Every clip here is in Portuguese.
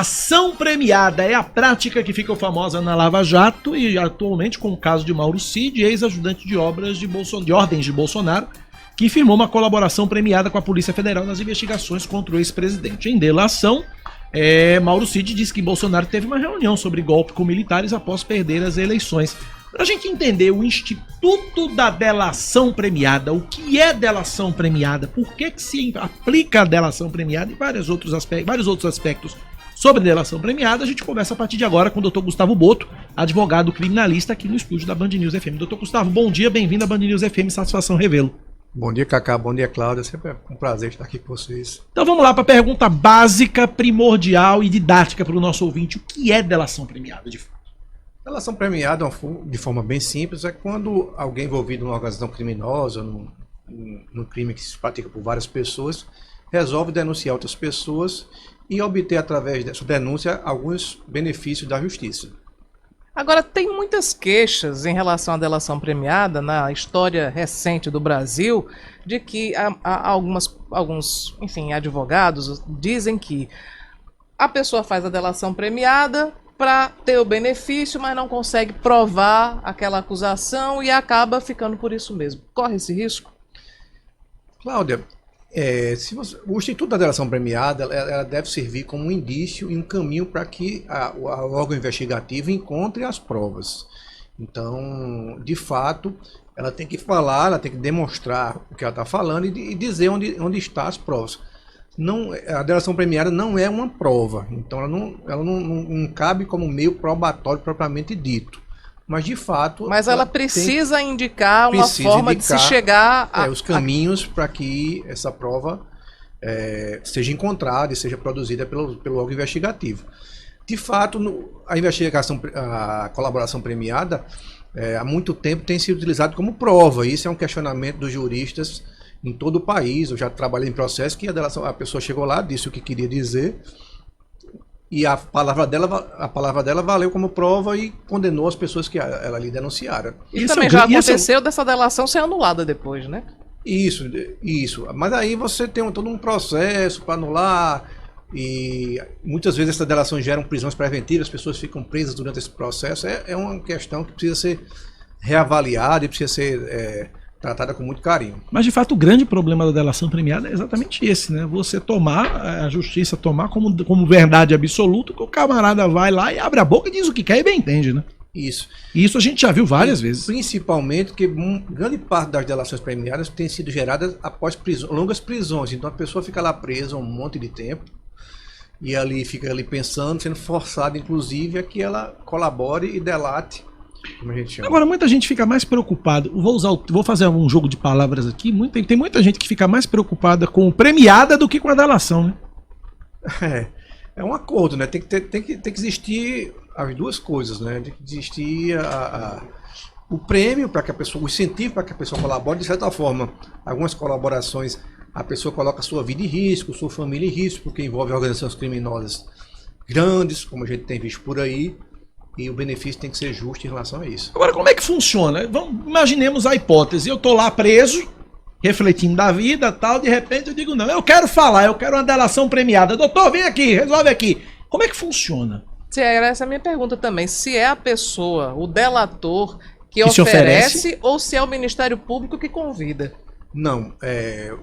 Delação premiada é a prática que ficou famosa na Lava Jato e atualmente com o caso de Mauro Cid, ex-ajudante de obras de ordens de Bolsonaro, que firmou uma colaboração premiada com a Polícia Federal nas investigações contra o ex-presidente. Em delação, Mauro Cid disse que Bolsonaro teve uma reunião sobre golpe com militares após perder as eleições. Para a gente entender o Instituto da Delação Premiada, o que é delação premiada, por que se aplica a delação premiada e vários outros aspectos sobre delação premiada, a gente conversa a partir de agora com o Dr. Gustavo Boto, advogado criminalista aqui no estúdio da Band News FM. Dr. Gustavo, bom dia, bem-vindo à Band News FM, satisfação revê-lo. Bom dia, Cacá, bom dia, Cláudia, sempre é um prazer estar aqui com vocês. Então vamos lá para a pergunta básica, primordial e didática para o nosso ouvinte, o que é delação premiada de fato? Delação premiada, de forma bem simples, é quando alguém envolvido numa organização criminosa, num crime que se pratica por várias pessoas, resolve denunciar outras pessoas e obter, através dessa denúncia, alguns benefícios da justiça. Agora, tem muitas queixas em relação à delação premiada na história recente do Brasil, de que alguns, enfim, advogados dizem que a pessoa faz a delação premiada para ter o benefício, mas não consegue provar aquela acusação e acaba ficando por isso mesmo. Corre esse risco? Cláudia, o Instituto da Delação Premiada ela deve servir como um indício e um caminho para que o órgão investigativo encontre as provas. Então, de fato, ela tem que falar, ela tem que demonstrar o que ela está falando e dizer onde estão as provas. A delação premiada não é uma prova, então ela não cabe como meio probatório propriamente dito. Mas de fato... Mas ela precisa indicar uma forma de se chegar os caminhos para que essa prova seja encontrada e seja produzida pelo órgão investigativo. De fato, a colaboração premiada há muito tempo tem sido utilizada como prova. Isso é um questionamento dos juristas em todo o país. Eu já trabalhei em processo que a pessoa chegou lá, disse o que queria dizer, e a palavra dela valeu como prova e condenou as pessoas que ela lhe denunciaram. Isso também já aconteceu dessa delação ser anulada depois, né? Isso. Mas aí você tem todo um processo para anular, e muitas vezes essas delações geram prisões preventivas, as pessoas ficam presas durante esse processo. É uma questão que precisa ser reavaliada e precisa ser tratada com muito carinho. Mas de fato o grande problema da delação premiada é exatamente esse, né? Você a justiça tomar como verdade absoluta que o camarada vai lá e abre a boca e diz o que quer e bem entende, né? Isso. E isso a gente já viu várias vezes. Principalmente que grande parte das delações premiadas tem sido geradas após longas prisões. Então a pessoa fica lá presa um monte de tempo e fica ali pensando, sendo forçada inclusive a que ela colabore e delate, como a gente chama. Agora, muita gente fica mais preocupada. Vou fazer um jogo de palavras aqui. Tem muita gente que fica mais preocupada com o premiada do que com a delação, né? É um acordo, né? Tem que existir as duas coisas, né? Tem que existir o prêmio para que a pessoa, o incentivo para que a pessoa colabore. De certa forma, algumas colaborações a pessoa coloca a sua vida em risco, sua família em risco, porque envolve organizações criminosas grandes, como a gente tem visto por aí. E o benefício tem que ser justo em relação a isso. Agora, como é que funciona? Imaginemos a hipótese. Eu tô lá preso, refletindo da vida e tal, de repente eu digo, não, eu quero falar, eu quero uma delação premiada. Doutor, vem aqui, resolve aqui. Como é que funciona? Essa é a minha pergunta também. Se é a pessoa, o delator, que oferece ou se é o Ministério Público que convida? Não,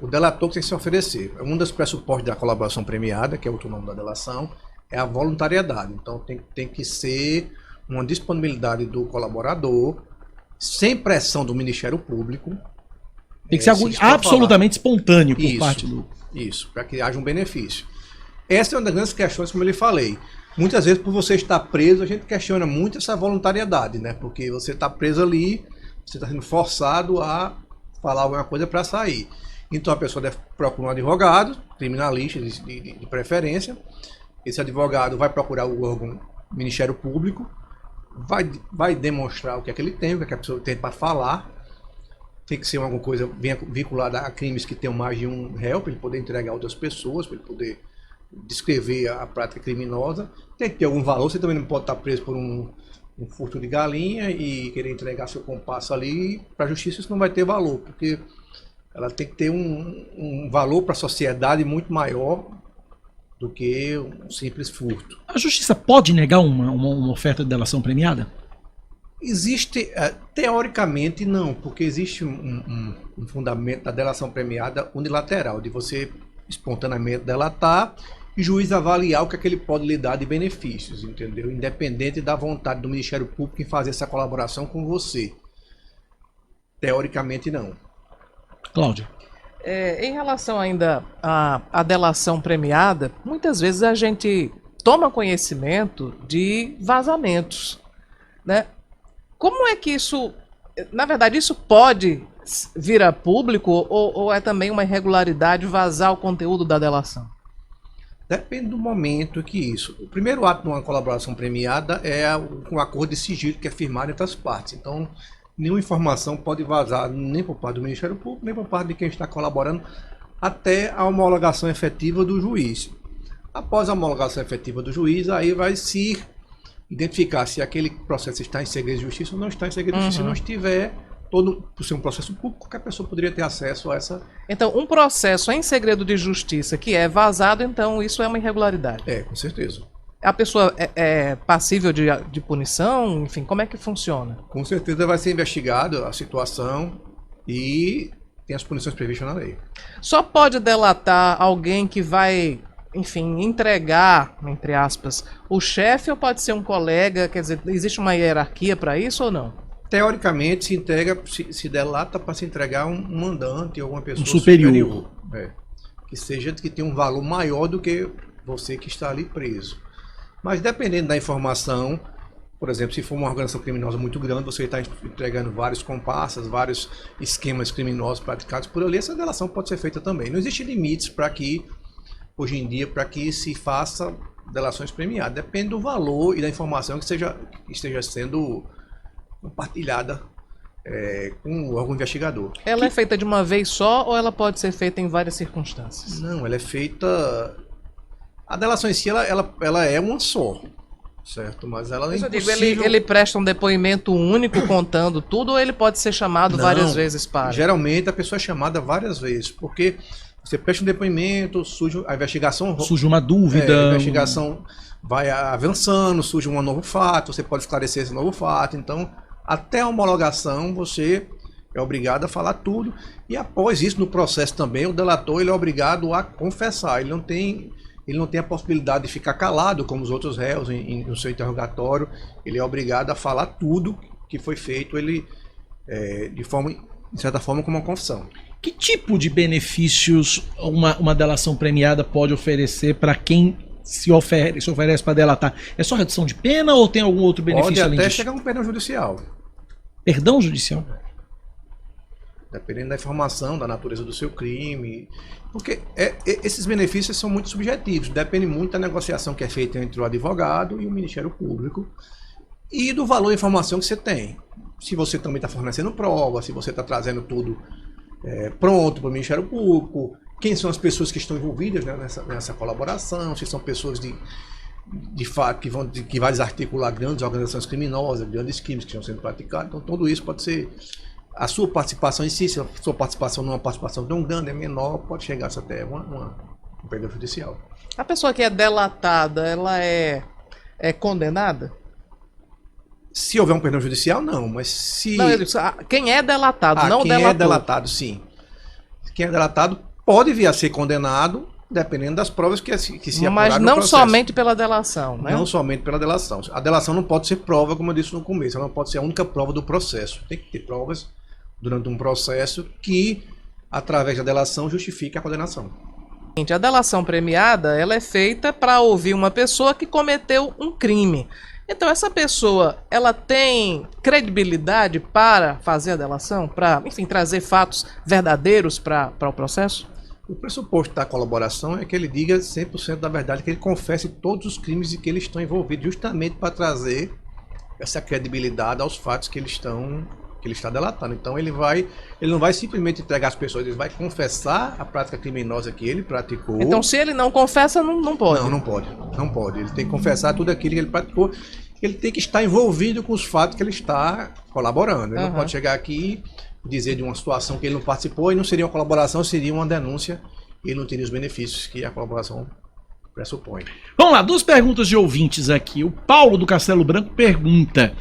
o delator tem que se oferecer. Um dos pressupostos da colaboração premiada, que é outro nome da delação, é a voluntariedade. Então tem que ser uma disponibilidade do colaborador, sem pressão do Ministério Público. Tem que ser algo absolutamente espontâneo por parte do... Isso, para que haja um benefício. Essa é uma das grandes questões, como eu lhe falei. Muitas vezes, por você estar preso, a gente questiona muito essa voluntariedade, né? Porque você está preso ali, você está sendo forçado a falar alguma coisa para sair. Então a pessoa deve procurar um advogado, criminalista de preferência. Esse advogado vai procurar o órgão Ministério Público, vai demonstrar o que é que ele tem, o que é que a pessoa tem para falar. Tem que ser alguma coisa vinculada a crimes que tenham mais de um réu, para ele poder entregar a outras pessoas, para ele poder descrever a prática criminosa. Tem que ter algum valor, você também não pode estar preso por um furto de galinha e querer entregar seu compasso ali. Para a justiça isso não vai ter valor, porque ela tem que ter um valor para a sociedade muito maior do que um simples furto. A justiça pode negar uma oferta de delação premiada? Existe, teoricamente não, porque existe um fundamento da delação premiada unilateral, de você espontaneamente delatar e o juiz avaliar o que é que ele pode lhe dar de benefícios, entendeu? Independente da vontade do Ministério Público em fazer essa colaboração com você. Teoricamente não. Cláudia. Em relação ainda à delação premiada, muitas vezes a gente toma conhecimento de vazamentos, né? Como é que isso, na verdade, isso pode vir a público ou é também uma irregularidade vazar o conteúdo da delação? Depende do momento que isso. O primeiro ato de uma colaboração premiada é um acordo de sigilo que é firmado entre as partes. Então, nenhuma informação pode vazar nem por parte do Ministério Público, nem por parte de quem está colaborando, até a homologação efetiva do juiz. Após a homologação efetiva do juiz, aí vai se identificar se aquele processo está em segredo de justiça ou não está em segredo de justiça. Se não estiver, por ser um processo público, qualquer pessoa poderia ter acesso a essa... Então, um processo em segredo de justiça que é vazado, então isso é uma irregularidade? Com certeza. A pessoa é passível de punição? Enfim, como é que funciona? Com certeza vai ser investigada a situação e tem as punições previstas na lei. Só pode delatar alguém que vai, enfim, entregar, entre aspas, o chefe ou pode ser um colega? Quer dizer, existe uma hierarquia para isso ou não? Teoricamente se delata para se entregar um mandante ou uma pessoa superior. Que tenha um valor maior do que você que está ali preso. Mas dependendo da informação, por exemplo, se for uma organização criminosa muito grande, você está entregando vários comparsas, vários esquemas criminosos praticados por ali, essa delação pode ser feita também. Não existem limites para que, hoje em dia, para que se faça delações premiadas. Depende do valor e da informação que esteja sendo compartilhada com o órgão investigador. Ela é feita de uma vez só ou ela pode ser feita em várias circunstâncias? Não, ela é feita... A delação em si, ela é uma só, certo? Mas ela é impossível... Ele presta um depoimento único contando tudo ou ele pode ser chamado várias vezes para? Geralmente a pessoa é chamada várias vezes, porque você presta um depoimento, surge a investigação... Surge uma dúvida... a investigação vai avançando, surge um novo fato, você pode esclarecer esse novo fato, então... Até a homologação, você é obrigado a falar tudo. E após isso, no processo também, o delator ele é obrigado a confessar. Ele não tem a possibilidade de ficar calado, como os outros réus no seu interrogatório. Ele é obrigado a falar tudo que foi feito, de certa forma, como uma confissão. Que tipo de benefícios uma delação premiada pode oferecer para quem se oferece para delatar? É só redução de pena ou tem algum outro benefício além disso? Pode até chegar a um perdão judicial. Perdão judicial? Dependendo da informação, da natureza do seu crime. Porque esses benefícios são muito subjetivos. Depende muito da negociação que é feita entre o advogado e o Ministério Público. E do valor da informação que você tem. Se você também está fornecendo prova, se você está trazendo tudo pronto para o Ministério Público. Quem são as pessoas que estão envolvidas, né, nessa colaboração. Se são pessoas de fato que vai desarticular grandes organizações criminosas, grandes crimes que estão sendo praticados. Então tudo isso pode ser... A sua participação em si, se a sua participação não é uma participação tão grande, é menor, pode chegar até um perdão judicial. A pessoa que é delatada, ela é condenada? Se houver um perdão judicial, não, mas se... Não, quem é delatado, não o delator. Quem é delatado, sim. Quem é delatado pode vir a ser condenado, dependendo das provas que se apuraram. Mas não somente pela delação, né? Não somente pela delação. A delação não pode ser prova, como eu disse no começo, ela não pode ser a única prova do processo. Tem que ter provas durante um processo que, através da delação, justifique a condenação. A delação premiada, ela é feita para ouvir uma pessoa que cometeu um crime. Então essa pessoa, ela tem credibilidade para fazer a delação? Para, enfim, trazer fatos verdadeiros para o processo? O pressuposto da colaboração é que ele diga 100% da verdade, que ele confesse todos os crimes em que eles estão envolvidos, justamente para trazer essa credibilidade aos fatos que ele está delatando. Então ele não vai simplesmente entregar as pessoas, ele vai confessar a prática criminosa que ele praticou. Então se ele não confessa, não pode? Não pode. Ele tem que confessar tudo aquilo que ele praticou. Ele tem que estar envolvido com os fatos que ele está colaborando. Ele não pode chegar aqui e dizer de uma situação que ele não participou e não seria uma colaboração, seria uma denúncia e ele não teria os benefícios que a colaboração pressupõe. Vamos lá, 2 perguntas de ouvintes aqui. O Paulo do Castelo Branco pergunta: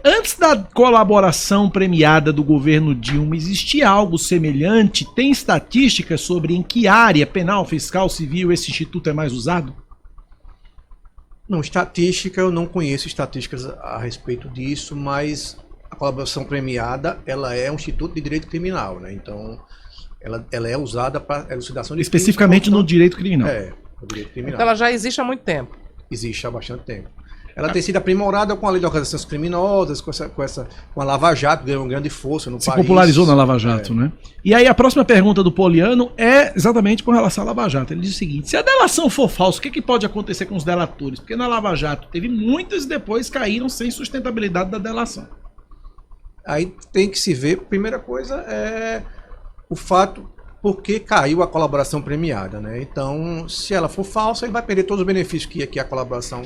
antes da colaboração premiada do governo Dilma, existia algo semelhante? Tem estatísticas sobre em que área penal, fiscal, civil esse instituto é mais usado? Não, estatística, eu não conheço estatísticas a respeito disso, mas a colaboração premiada, ela é um instituto de direito criminal, né? Então, ela é usada para elucidação de especificamente crimes, no direito criminal. No direito criminal. Então ela já existe há muito tempo. Existe há bastante tempo. Ela tem sido aprimorada com a lei de organizações criminosas, com a Lava Jato, ganhou uma grande força no país. Se popularizou na Lava Jato, né? E aí a próxima pergunta do Poliano é exatamente com relação à Lava Jato. Ele diz o seguinte: se a delação for falsa, o que pode acontecer com os delatores? Porque na Lava Jato teve muitas e depois caíram sem sustentabilidade da delação. Aí tem que se ver, primeira coisa é o fato por que caiu a colaboração premiada, né? Então, se ela for falsa, ele vai perder todos os benefícios que a colaboração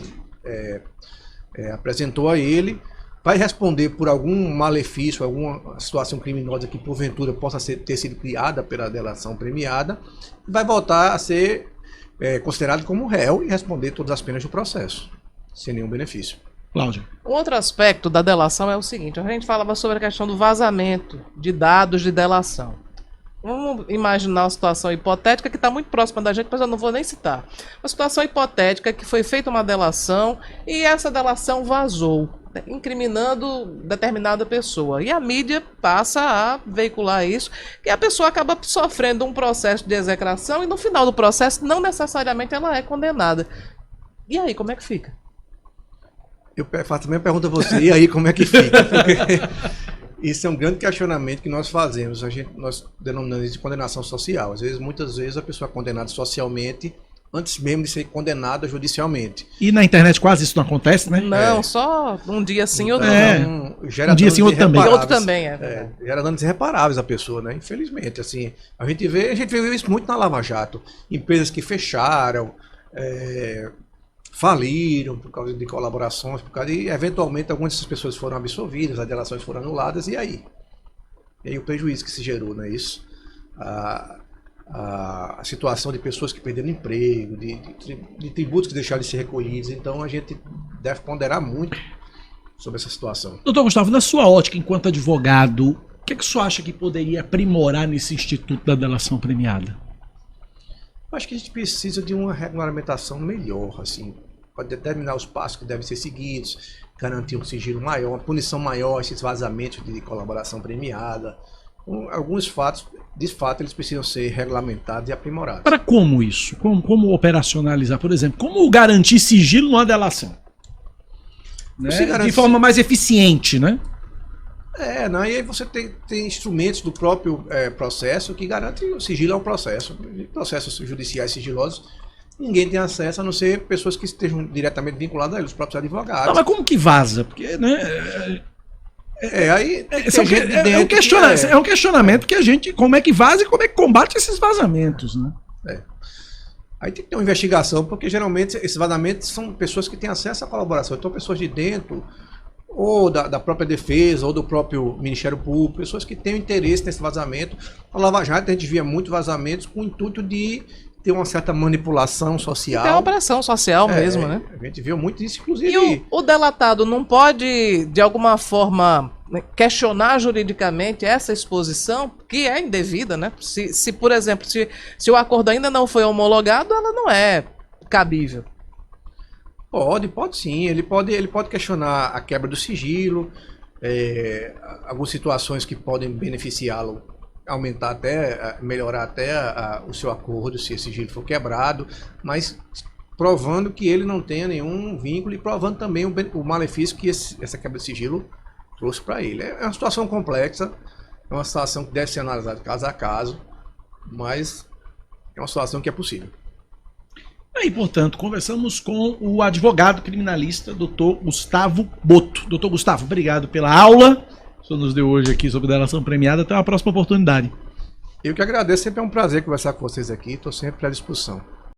apresentou a ele, vai responder por algum malefício, alguma situação criminosa que porventura possa ter sido criada pela delação premiada, e vai voltar a ser considerado como réu e responder todas as penas do processo, sem nenhum benefício. Cláudia. Um outro aspecto da delação é o seguinte: a gente falava sobre a questão do vazamento de dados de delação. Vamos imaginar uma situação hipotética que está muito próxima da gente, mas eu não vou nem citar. Uma situação hipotética que foi feita uma delação e essa delação vazou, incriminando determinada pessoa. E a mídia passa a veicular isso, e a pessoa acaba sofrendo um processo de execração e no final do processo não necessariamente ela é condenada. E aí, como é que fica? Eu faço também a pergunta a você, e aí como é que fica? Porque isso é um grande questionamento que nós fazemos, nós denominamos de condenação social. Muitas vezes a pessoa é condenada socialmente antes mesmo de ser condenada judicialmente. E na internet quase isso não acontece, né? Não, só um dia sim, outro não. Gera um dia sim, outro também. Outro também, gera danos irreparáveis à pessoa, né? Infelizmente, assim, a gente vê isso muito na Lava Jato. Empresas que fecharam, faliram por causa de colaborações, e eventualmente algumas dessas pessoas foram absolvidas, as delações foram anuladas, e aí? E aí o prejuízo que se gerou, não é isso? A situação de pessoas que perderam emprego, de tributos que deixaram de ser recolhidos. Então a gente deve ponderar muito sobre essa situação. Doutor Gustavo, na sua ótica enquanto advogado, o que o senhor acha que poderia aprimorar nesse instituto da delação premiada? Acho que a gente precisa de uma regulamentação melhor, assim, para determinar os passos que devem ser seguidos, garantir um sigilo maior, uma punição maior, esses vazamentos de colaboração premiada. Alguns fatos, de fato, eles precisam ser regulamentados e aprimorados. Para como isso? Como operacionalizar, por exemplo? Como garantir sigilo numa delação? Né? De forma mais eficiente, né? E aí você tem instrumentos do próprio processo que garantem o sigilo ao processo. Processos judiciais sigilosos, ninguém tem acesso a não ser pessoas que estejam diretamente vinculadas a eles, os próprios advogados. Não, mas como que vaza? Porque, né? É um questionamento que a gente, como é que vaza e como é que combate esses vazamentos, né? Aí tem que ter uma investigação, porque geralmente esses vazamentos são pessoas que têm acesso à colaboração, então pessoas de dentro, ou da própria defesa, ou do próprio Ministério Público, pessoas que têm interesse nesse vazamento. Na Lava Jato a gente via muitos vazamentos com o intuito de ter uma certa manipulação social. Tem uma pressão social mesmo, né? A gente viu muito isso, inclusive. E o delatado não pode, de alguma forma, questionar juridicamente essa exposição, que é indevida, né? Se por exemplo, se o acordo ainda não foi homologado, ela não é cabível. Pode sim. Ele pode questionar a quebra do sigilo, algumas situações que podem beneficiá-lo, aumentar melhorar até o seu acordo, se esse sigilo for quebrado, mas provando que ele não tenha nenhum vínculo e provando também o malefício que essa quebra de sigilo trouxe para ele. É uma situação complexa, é uma situação que deve ser analisada caso a caso, mas é uma situação que é possível. E, portanto, conversamos com o advogado criminalista, doutor Gustavo Boto. Doutor Gustavo, obrigado pela aula que o senhor nos deu hoje aqui sobre delação premiada. Até uma próxima oportunidade. Eu que agradeço, sempre é um prazer conversar com vocês aqui, estou sempre à disposição.